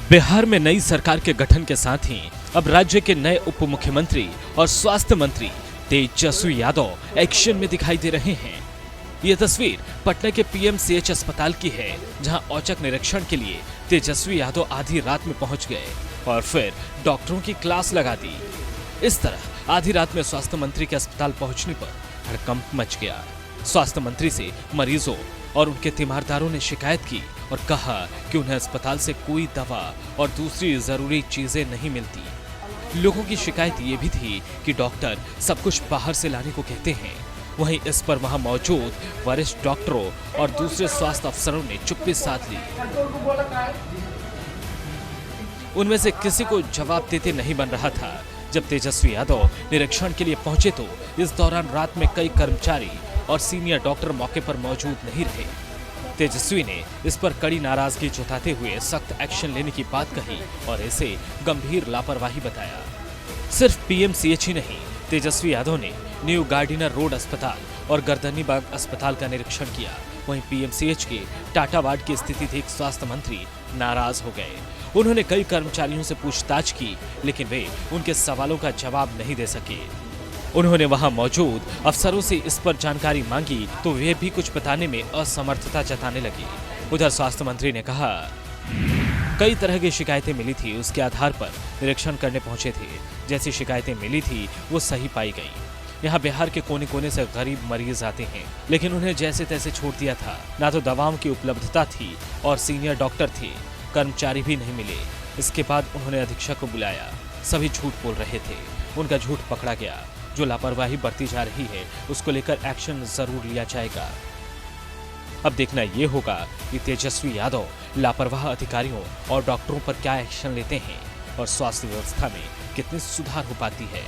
बिहार में नई सरकार के गठन के साथ ही अब राज्य के नए उप मुख्यमंत्री और स्वास्थ्य मंत्री तेजस्वी यादव एक्शन में दिखाई दे रहे हैं। ये तस्वीर पटना के पीएमसीएच अस्पताल की है, जहां औचक निरीक्षण के लिए तेजस्वी यादव आधी रात में पहुंच गए और फिर डॉक्टरों की क्लास लगा दी। इस तरह आधी रात में स्वास्थ्य मंत्री के अस्पताल पहुंचने पर हड़कंप मच गया। स्वास्थ्य मंत्री से मरीजों और उनके तीमारदारों ने शिकायत की और कहा कि उन्हें अस्पताल से कोई दवा और दूसरी जरूरी चीजें नहीं मिलती। लोगों की शिकायत ये भी थी कि डॉक्टर सब कुछ बाहर से लाने को कहते हैं। वहीं इस पर वहां मौजूद वरिष्ठ डॉक्टरों और दूसरे स्वास्थ्य अफसरों ने चुप्पी साध ली। उनमें से किसी को जवाब देते नहीं बन रहा था। जब तेजस्वी यादव निरीक्षण के लिए पहुंचे तो इस दौरान रात में कई कर्मचारी और सीनियर डॉक्टर मौके पर मौजूद नहीं रहे। तेजस्वी ने इस पर कड़ी नाराजगी जताते हुए सख्त एक्शन लेने की बात कही और इसे गंभीर लापरवाही बताया। सिर्फ पीएमसीएच ही नहीं, तेजस्वी यादव ने न्यू गार्डिनर रोड अस्पताल और गर्दनीबाग अस्पताल का निरीक्षण किया। वहीं पीएमसीएच के टाटा वार्ड की स्थिति देख स्वास्थ्य मंत्री नाराज हो गए। उन्होंने कई कर्मचारियों से पूछताछ की, लेकिन वे उनके सवालों का जवाब नहीं दे सके। उन्होंने वहां मौजूद अफसरों से इस पर जानकारी मांगी तो वे भी कुछ बताने में असमर्थता जताने लगे। उधर स्वास्थ्य मंत्री ने कहा, कई तरह की शिकायतें मिली थी, उसके आधार पर निरीक्षण करने पहुंचे थे। जैसी शिकायतें मिली थी वो सही पाई गई। यहाँ बिहार के कोने कोने से गरीब मरीज आते हैं, लेकिन उन्हें जैसे तैसे छोड़ दिया था। ना तो दवाओं की उपलब्धता थी और सीनियर डॉक्टर थे, कर्मचारी भी नहीं मिले। इसके बाद उन्होंने अधीक्षक को बुलाया। सभी झूठ बोल रहे थे, उनका झूठ पकड़ा गया। जो लापरवाही बरती जा रही है उसको लेकर एक्शन जरूर लिया जाएगा। अब देखना ये होगा कि तेजस्वी यादव लापरवाह अधिकारियों और डॉक्टरों पर क्या एक्शन लेते हैं और स्वास्थ्य व्यवस्था में कितनी सुधार हो पाती है।